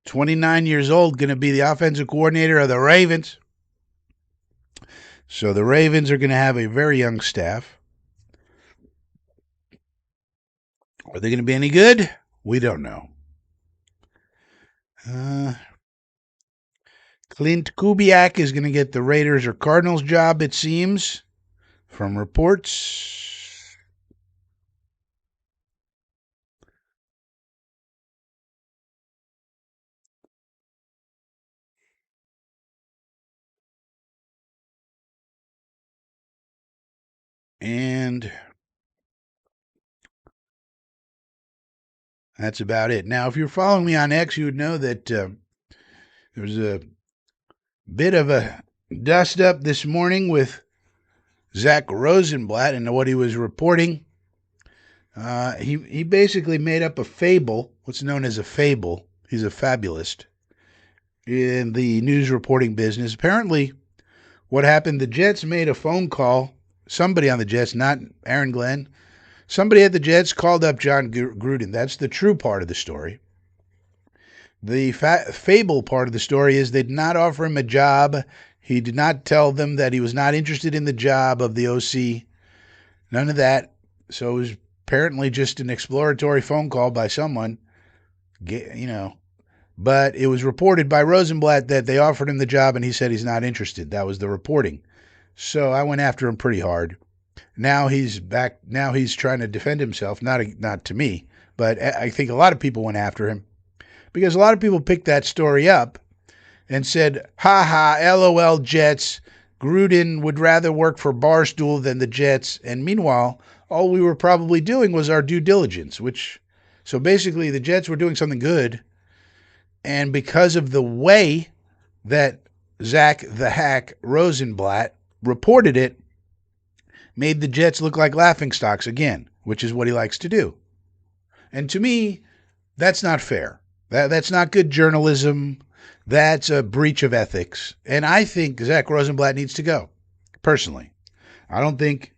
29 years old, going to be the offensive coordinator of the Ravens. So the Ravens are going to have a very young staff. Are they going to be any good? We don't know. Clint Kubiak is going to get the Raiders or Cardinals job, it seems, from reports. And that's about it. Now, if you're following me on X, you would know that there was a bit of a dust up this morning with Zach Rosenblatt and what he was reporting He basically made up a fable, what's known as a fable. He's a fabulist in the news reporting business. Apparently, what happened, the Jets made a phone call. Somebody on the Jets, not Aaron Glenn, somebody at the Jets called up John Gruden. That's the true part of the story. The fable part of the story is they did not offer him a job. He did not tell them that he was not interested in the job of the OC. None of that. So it was apparently just an exploratory phone call by someone, you know. But it was reported by Rosenblatt that they offered him the job and he said he's not interested. That was the reporting. So I went after him pretty hard. Now he's back. Now he's trying to defend himself. Not to me, but I think a lot of people went after him because a lot of people picked that story up and said, "Ha ha, LOL Jets. Gruden would rather work for Barstool than the Jets." And meanwhile, all we were probably doing was our due diligence, so basically the Jets were doing something good. And because of the way that Zach the Hack Rosenblatt reported it, made the Jets look like laughingstocks again, which is what he likes to do. And to me, that's not fair. That's not good journalism. That's a breach of ethics. And I think Zach Rosenblatt needs to go, personally. I don't think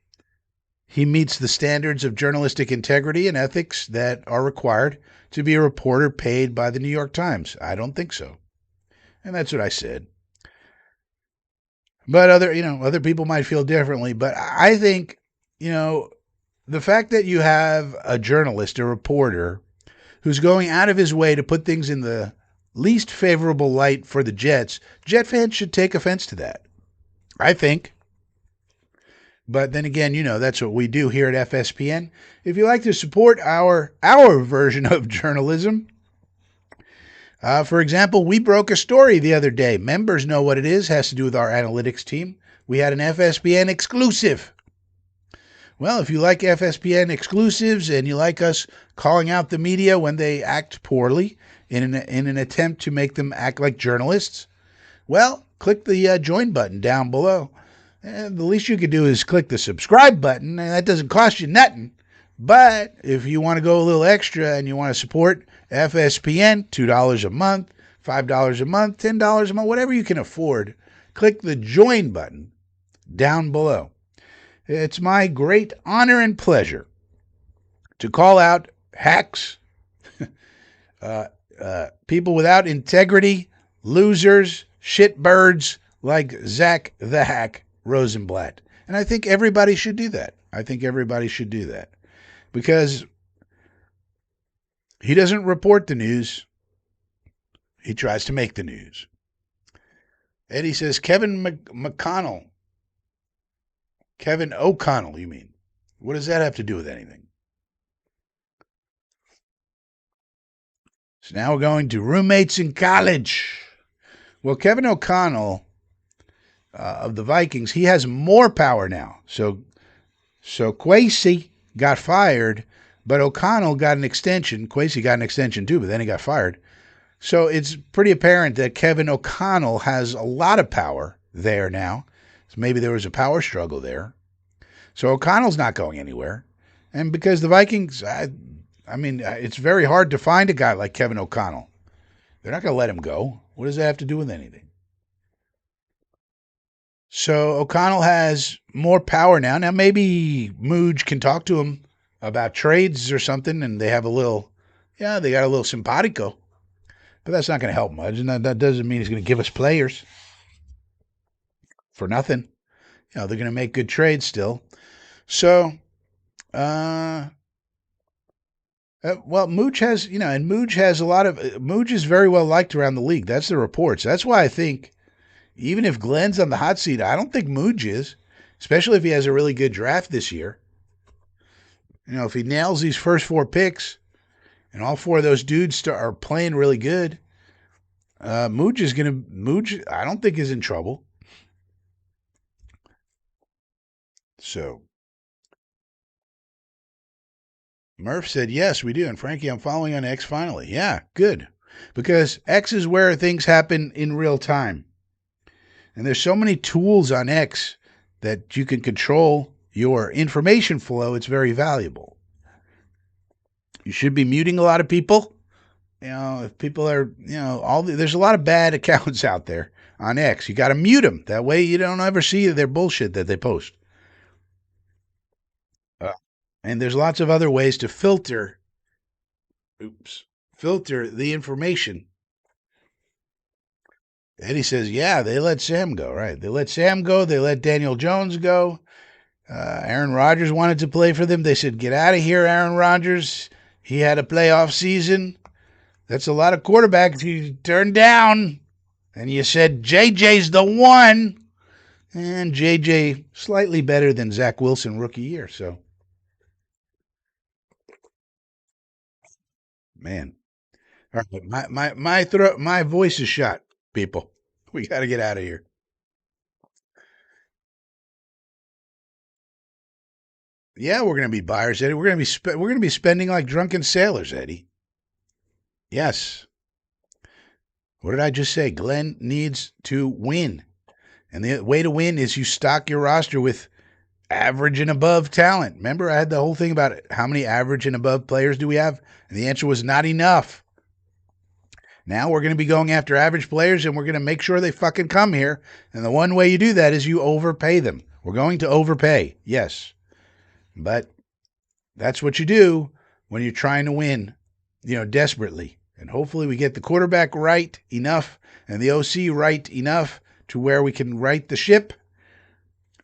he meets the standards of journalistic integrity and ethics that are required to be a reporter paid by the New York Times. I don't think so. And that's what I said. But other people might feel differently. But I think, the fact that you have a journalist, a reporter, who's going out of his way to put things in the least favorable light for the Jets, Jet fans should take offense to that, I think. But then again, that's what we do here at FSPN. If you like to support our version of journalism, for example, we broke a story the other day. Members know what it is. Has to do with our analytics team. We had an FSPN exclusive. Well, if you like FSPN exclusives and you like us calling out the media when they act poorly in an attempt to make them act like journalists, well, click the join button down below. And the least you could do is click the subscribe button, and that doesn't cost you nothing. But if you want to go a little extra and you want to support FSPN, $2 a month, $5 a month, $10 a month, whatever you can afford, click the join button down below. It's my great honor and pleasure to call out hacks, people without integrity, losers, shitbirds like Zach the Hack Rosenblatt. And I think everybody should do that. Because he doesn't report the news. He tries to make the news. Eddie says, Kevin O'Connell, you mean? What does that have to do with anything? So now we're going to roommates in college. Well, Kevin O'Connell of the Vikings, he has more power now. So Kwesi got fired, but O'Connell got an extension. Kwesi got an extension too, but then he got fired. So it's pretty apparent that Kevin O'Connell has a lot of power there now. So maybe there was a power struggle there. So O'Connell's not going anywhere. And because the Vikings, it's very hard to find a guy like Kevin O'Connell. They're not going to let him go. What does that have to do with anything? So O'Connell has more power now. Now maybe Mooj can talk to him about trades or something, and they have they got a little simpatico. But that's not going to help much, and that doesn't mean he's going to give us players for nothing. They're going to make good trades still. So, Mooj has, and Mooj has Mooj is very well liked around the league. That's the reports. That's why I think even if Glenn's on the hot seat, I don't think Mooj is, especially if he has a really good draft this year. If he nails these first 4 picks and all 4 of those dudes are playing really good, Mooj, I don't think is in trouble. So, Murph said, yes, we do. And Frankie, I'm following on X finally. Yeah, good. Because X is where things happen in real time. And there's so many tools on X that you can control your information flow. It's very valuable. You should be muting a lot of people. If people are, there's a lot of bad accounts out there on X. You got to mute them. That way you don't ever see their bullshit that they post. And there's lots of other ways to filter the information. Eddie says, yeah, they let Sam go, right? They let Sam go. They let Daniel Jones go. Aaron Rodgers wanted to play for them. They said, get out of here, Aaron Rodgers. He had a playoff season. That's a lot of quarterbacks you turned down. And you said, JJ's the one. And JJ slightly better than Zach Wilson rookie year. So, man. All right, my voice is shot, people. We got to get out of here. Yeah, we're going to be buyers, Eddie. We're going to be spending like drunken sailors, Eddie. Yes. What did I just say? Glenn needs to win. And the way to win is you stock your roster with average and above talent. Remember, I had the whole thing about how many average and above players do we have? And the answer was not enough. Now we're going to be going after average players, and we're going to make sure they fucking come here. And the one way you do that is you overpay them. We're going to overpay, yes. But that's what you do when you're trying to win, desperately. And hopefully we get the quarterback right enough and the OC right enough to where we can right the ship,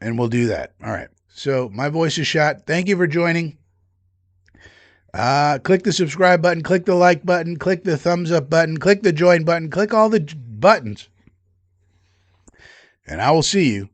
and we'll do that. All right. So my voice is shot. Thank you for joining. Click the subscribe button, click the like button, click the thumbs up button, click the join button, click all the buttons. And I will see you